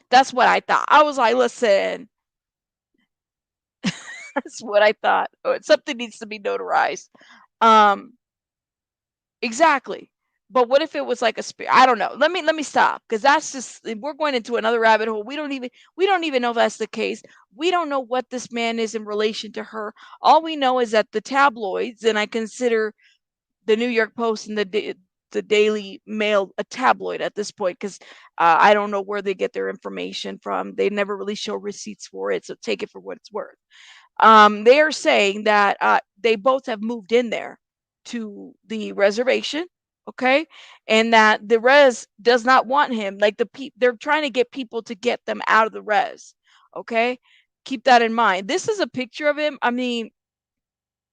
That's what I thought. I was like, listen, that's what I thought. Something needs to be notarized. Um, exactly. But what if it was like a spirit? I don't know. Let me stop, because that's just, we're going into another rabbit hole. We don't even know if that's the case. We don't know what this man is in relation to her. All we know is that the tabloids, and I consider the New York Post and the Daily Mail a tabloid at this point, because I don't know where they get their information from. They never really show receipts for it, so take it for what it's worth. They are saying that they both have moved in there to the reservation, okay, and that the res does not want him. Like they're trying to get people to get them out of the res, okay. Keep that in mind. This is a picture of him. I mean,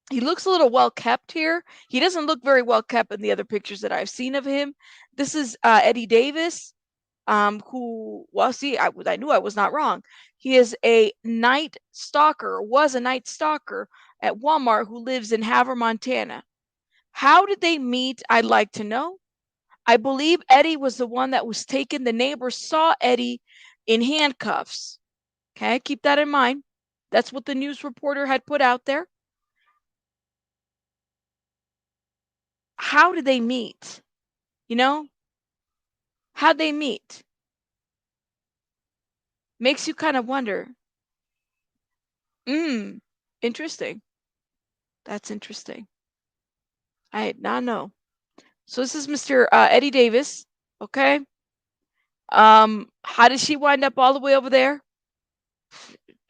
he looks a little well kept here. He doesn't look very well kept in the other pictures that I've seen of him. This is Eddie Davis. who, well, see, I knew I was not wrong. He is a night stalker, was a night stalker at Walmart who lives in Havre, Montana. How did they meet? I'd like to know. I believe Eddie was the one that was taken. The neighbors saw Eddie in handcuffs. Okay, keep that in mind. That's what the news reporter had put out there. How did they meet? You know, how'd they meet? Makes you kind of wonder. Interesting. That's interesting. I did not know. So this is Mr. Eddie Davis. Okay. How did she wind up all the way over there?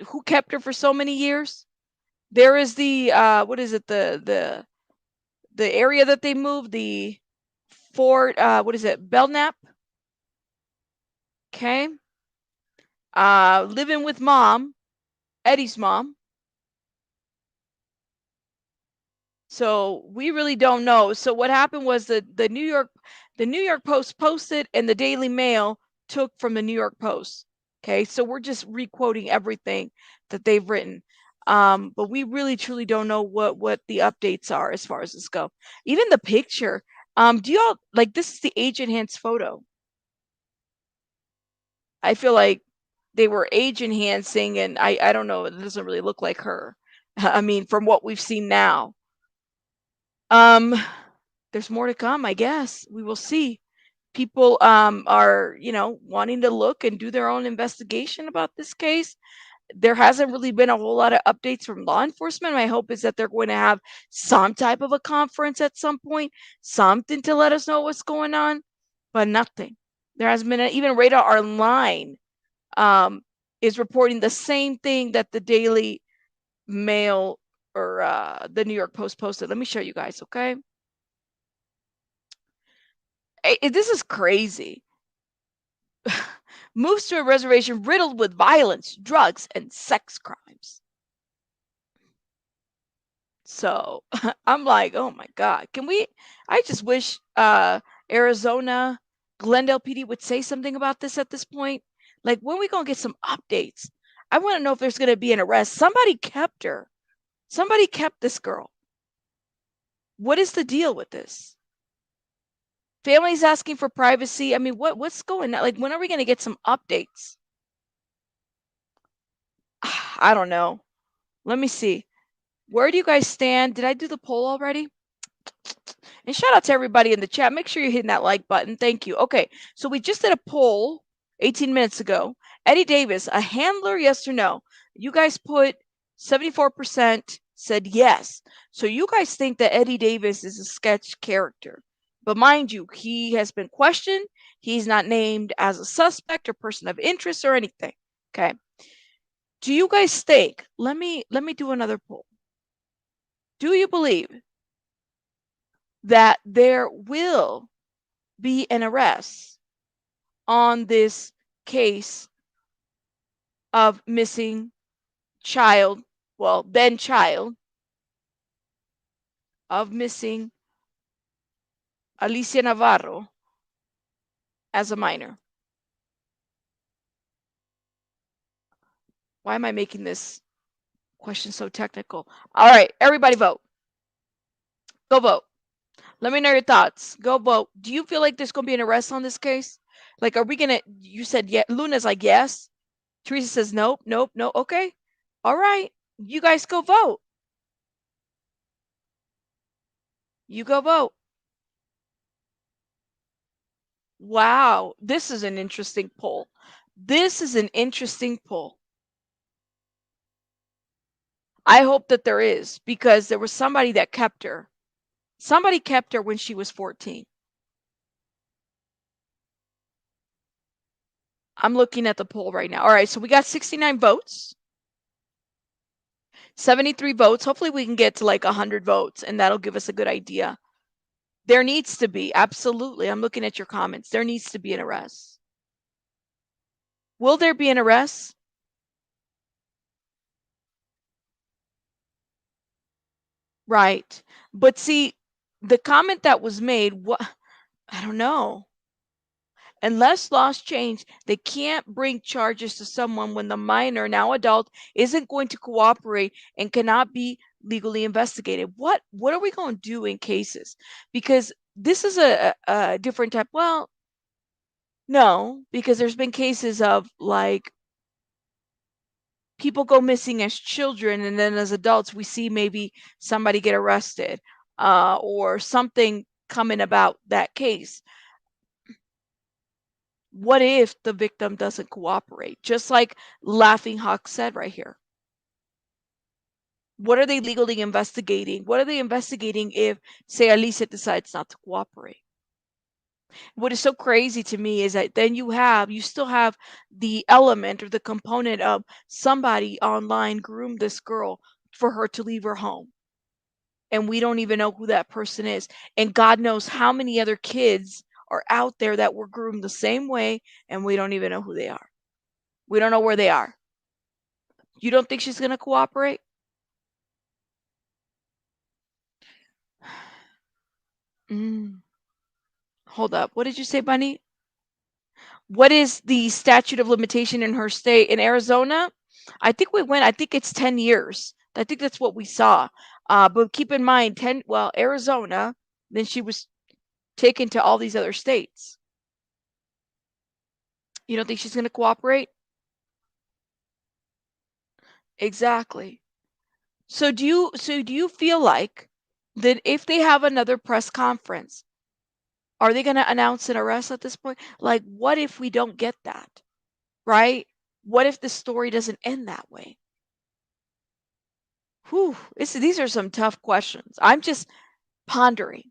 Who kept her for so many years? There is the what is it? The area that they moved, the Fort what is it? Belknap. Okay. Living with mom, Eddie's mom. So we really don't know. So what happened was the New York Post posted and the Daily Mail took from the New York Post. Okay, so we're just requoting everything that they've written. But we really truly don't know what the updates are as far as this go. Even the picture. Do y'all like this is the age enhanced photo? I feel like they were age enhancing, and I don't know. It doesn't really look like her. I mean, from what we've seen now. Um, there's more to come, I guess. We will see. People are, wanting to look and do their own investigation about this case. There hasn't really been a whole lot of updates from law enforcement. My hope is that they're going to have some type of a conference at some point, something to let us know what's going on, but nothing. There hasn't been even Radar Online is reporting the same thing that the Daily Mail or the New York Post posted. Let me show you guys, okay? This is crazy. Moves to a reservation riddled with violence, drugs, and sex crimes. So I'm like, oh my God, can we? I just wish Arizona, Glendale PD would say something about this at this point. Like, when we gonna get some updates? I want to know if there's gonna be an arrest. Somebody kept her. Somebody kept this girl. What is the deal with this? Families asking for privacy. I mean, what's going on? Like, when are we gonna get some updates? I don't know. Let me see. Where do you guys stand? Did I do the poll already? And shout out to everybody in the chat. Make sure you're hitting that like button. Thank you. Okay, so we just did a poll 18 minutes ago. Eddie Davis, a handler, yes or no? You guys put 74% said yes. So you guys think that Eddie Davis is a sketch character. But mind you, he has been questioned. He's not named as a suspect or person of interest or anything. Okay. Do you guys think, let me do another poll. Do you believe that there will be an arrest on this case of missing child, well, then child, of missing Alicia Navarro as a minor? Why am I making this question so technical? All right, everybody vote. Go vote. Let me know your thoughts. Go vote. Do you feel like there's going to be an arrest on this case? Like, are we going to, you said, yeah. Luna's like, yes. Teresa says, nope, nope, no. Okay. All right. You guys go vote. You go vote. Wow. This is an interesting poll. This is an interesting poll. I hope that there is, because there was somebody that kept her. Somebody kept her when she was 14. I'm looking at the poll right now. All right, so we got 69 votes, 73 votes. Hopefully we can get to like 100 votes, and that'll give us a good idea. There needs to be, absolutely. I'm looking at your comments. There needs to be an arrest. Will there be an arrest? Right. But see, the comment that was made, what, I don't know. Unless laws change, they can't bring charges to someone when the minor, now adult, isn't going to cooperate and cannot be legally investigated. What are we going to do in cases? Because this is a different type. Well, no, because there's been cases of like people go missing as children, and then as adults we see maybe somebody get arrested, or something coming about that case. What if the victim doesn't cooperate? Just like Laughing Hawk said right here. What are they legally investigating? What are they investigating if, say, Alicia decides not to cooperate? What is so crazy to me is that then you still have the element or the component of somebody online groomed this girl for her to leave her home. And we don't even know who that person is. And God knows how many other kids are out there that were groomed the same way, and we don't even know who they are. We don't know where they are. You don't think she's going to cooperate? Mm. Hold up. What did you say, Bunny? What is the statute of limitation in her state? In Arizona, I think it's 10 years. I think that's what we saw. But keep in mind, Arizona, then she was taken to all these other states. You don't think she's going to cooperate? Exactly. So do you feel like that if they have another press conference, are they going to announce an arrest at this point? Like, what if we don't get that? Right? What if the story doesn't end that way? Whew, these are some tough questions. I'm just pondering.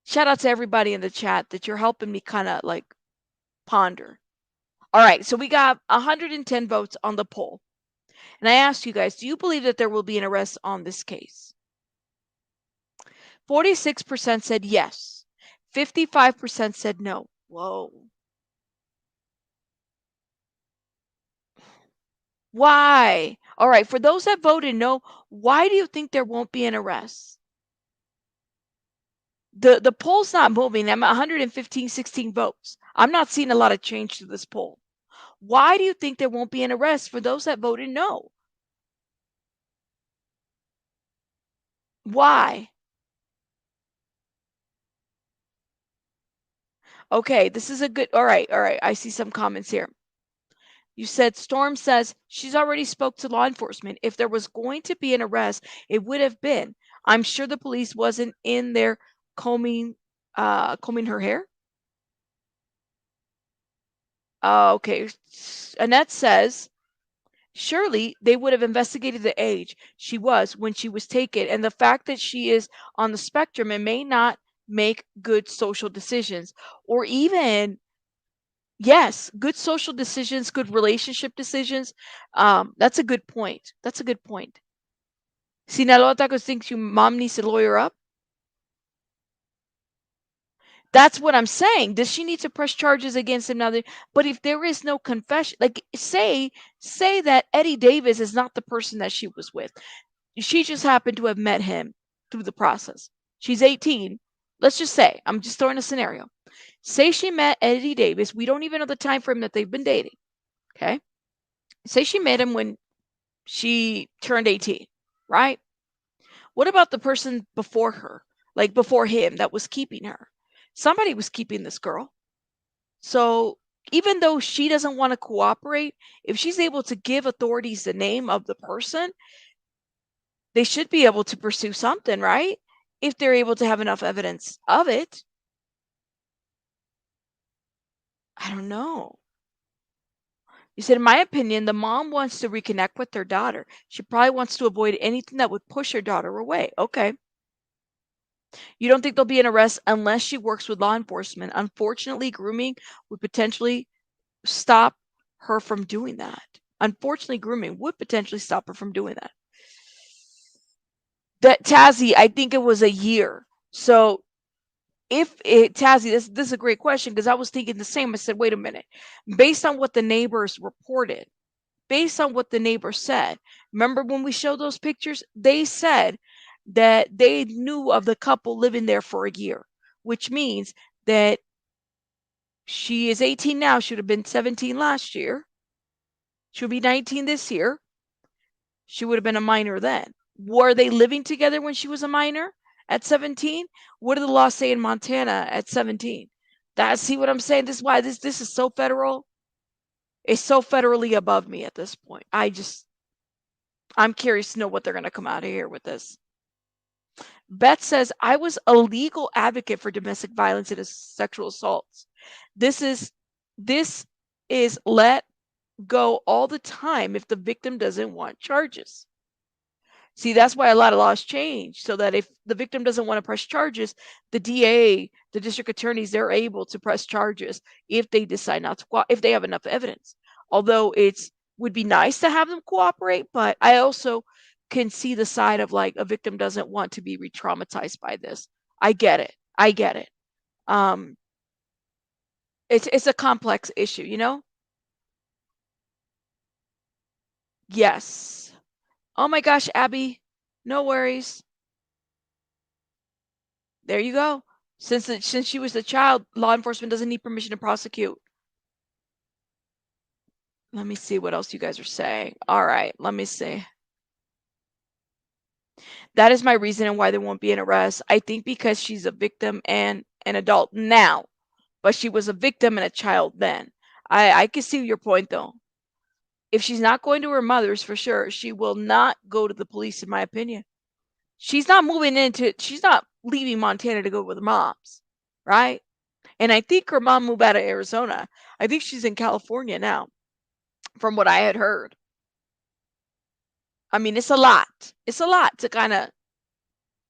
Shout out to everybody in the chat that you're helping me kind of like ponder. All right, so we got 110 votes on the poll. And I asked you guys, do you believe that there will be an arrest on this case? 46% said yes. 55% said no. Whoa. Why? All right, for those that voted no, why do you think there won't be an arrest? The poll's not moving. I'm at 115, 16 votes. I'm not seeing a lot of change to this poll. Why do you think there won't be an arrest for those that voted no? Why? Okay, this is a good. All right, all right. I see some comments here. You said Storm says she's already spoke to law enforcement. If there was going to be an arrest, it would have been. I'm sure the police wasn't in there combing her hair. Okay. Annette says surely they would have investigated the age she was when she was taken and the fact that she is on the spectrum and may not make good social decisions, or even, yes, good social decisions, good relationship decisions. That's a good point. That's a good point. Sinaloa Tacos thinks your mom needs to lawyer up. That's what I'm saying. Does she need to press charges against him now? But if there is no confession, like say that Eddie Davis is not the person that she was with. She just happened to have met him through the process. She's 18. Let's just say, I'm just throwing a scenario. Say she met Eddie Davis. We don't even know the time frame that they've been dating. Okay. Say she met him when she turned 18, right? What about the person before her, like before him, that was keeping her? Somebody was keeping this girl. So even though she doesn't want to cooperate, if she's able to give authorities the name of the person, they should be able to pursue something, right? If they're able to have enough evidence of it. I don't know. You said, in my opinion, the mom wants to reconnect with her daughter. She probably wants to avoid anything that would push her daughter away. Okay. You don't think there'll be an arrest unless she works with law enforcement. Unfortunately, grooming would potentially stop her from doing that. Unfortunately, grooming would potentially stop her from doing that. That Tazzy, I think it was a year. So if it, Tazzy, this is a great question because I was thinking the same. I said, wait a minute. Based on what the neighbors reported, based on what the neighbors said, remember when we showed those pictures? They said that they knew of the couple living there for a year, which means that She is 18 now. She would have been 17 last year. She'll be 19 this year. She would have been a minor then. Were they living together when she was a minor at 17? What did the law say in Montana at 17? See what I'm saying? This is why this is so federal. It's so federally above me at this point. I'm curious to know what they're going to come out of here with this. Beth says, I was a legal advocate for domestic violence and sexual assaults. This is let go all the time if the victim doesn't want charges. See, that's why a lot of laws change, so that if the victim doesn't want to press charges, the DA, the district attorneys, they're able to press charges if they decide not to, if they have enough evidence. Although it would be nice to have them cooperate, but I also can see the side of like a victim doesn't want to be re-traumatized by this. I get it. I get it. It's a complex issue, you know? Yes. Oh my gosh, Abby, no worries. There you go. Since she was a child, law enforcement doesn't need permission to prosecute. Let me see what else you guys are saying. All right, let me see. That is my reason why there won't be an arrest. I think because she's a victim and an adult now, but she was a victim and a child then. I can see your point though. If she's not going to her mother's for sure, she will not go to the police, in my opinion. She's not leaving Montana to go with her mom's, right? And I think her mom moved out of Arizona. I think she's in California now, from what I had heard. I mean, it's a lot. It's a lot to kind of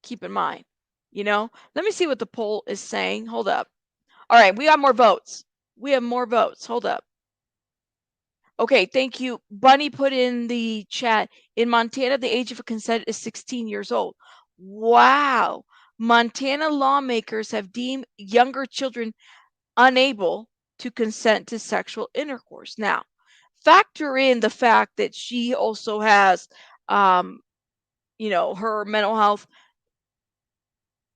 keep in mind, you know? Let me see what the poll is saying. Hold up. All right, we got more votes. We have more votes. Hold up. Okay, thank you. Bunny put in the chat. In Montana, the age of consent is 16 years old. Wow. Montana lawmakers have deemed younger children unable to consent to sexual intercourse. Now, factor in the fact that she also has, her mental health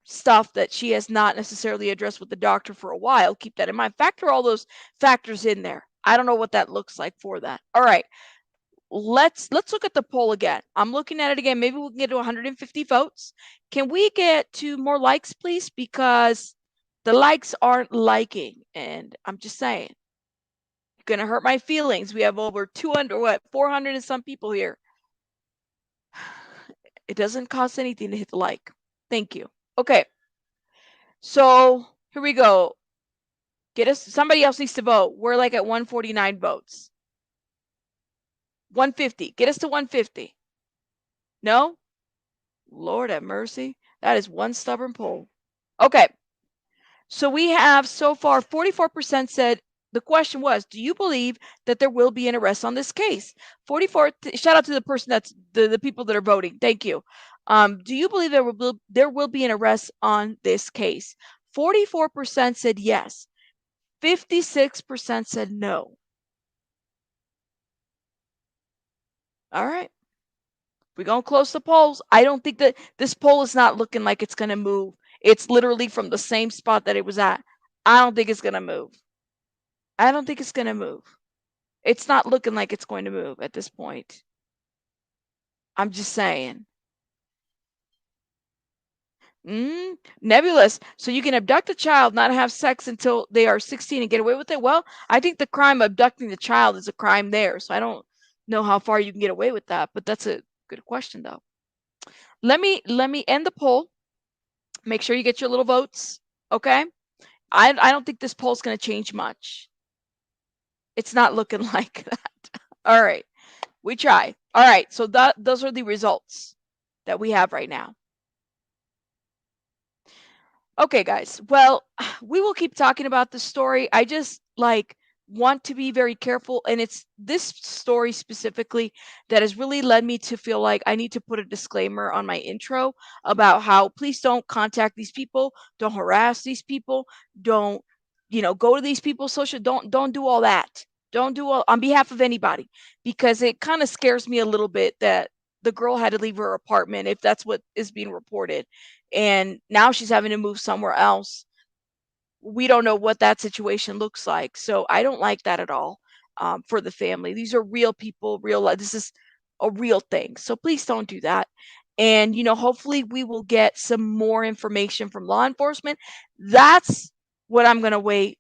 stuff that she has not necessarily addressed with the doctor for a while. Keep that in mind. Factor all those factors in there. I don't know what that looks like for that. All right. Let's look at the poll again. I'm looking at it again. Maybe we can get to 150 votes. Can we get to more likes, please? Because the likes aren't liking, and I'm just saying, gonna hurt my feelings. We have over 400 and some people here. It doesn't cost anything to hit the like. Thank you. Okay. So here we go. Somebody else needs to vote. We're like at 149 votes. 150. Get us to 150. No? Lord have mercy. That is one stubborn poll. Okay. So we have so far 44% said the question was, do you believe that there will be an arrest on this case? 44, shout out to the person that's the people that are voting. Thank you. Do you believe there will be an arrest on this case? 44% said yes. 56% said no. All right. We're going to close the polls. I don't think that this poll is not looking like it's going to move. It's literally from the same spot that it was at. I don't think it's going to move. I don't think it's going to move. It's not looking like it's going to move at this point. I'm just saying. Nebulous. So you can abduct a child, not have sex until they are 16 and get away with it? Well, I think the crime of abducting the child is a crime there. So I don't know how far you can get away with that, but that's a good question though. Let me end the poll. Make sure you get your little votes, okay? I don't think this poll's going to change much. It's not looking like that. All right. We try. All right. So those are the results that we have right now. Okay, guys. Well, we will keep talking about the story. I just want to be very careful, and it's this story specifically that has really led me to feel like I need to put a disclaimer on my intro about how please don't contact these people, don't harass these people, don't go to these people's social, don't do all that. Don't do all on behalf of anybody, because it kind of scares me a little bit that the girl had to leave her apartment, if that's what is being reported, and now she's having to move somewhere else. we don't know what that situation looks like. So I don't like that at all for the family. These are real people, real life. This is a real thing. So please don't do that. And, hopefully we will get some more information from law enforcement. That's what I'm going to wait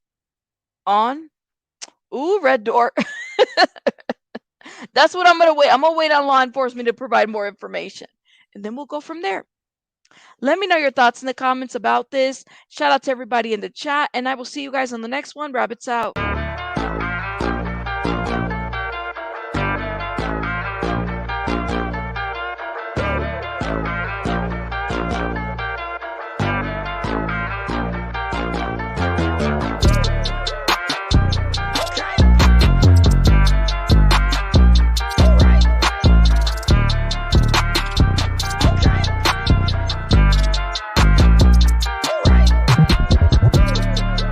on. Ooh, red door. That's what I'm going to wait. I'm going to wait on law enforcement to provide more information. And then we'll go from there. Let me know your thoughts in the comments about this. Shout out to everybody in the chat. And I will see you guys on the next one. Rabbits out.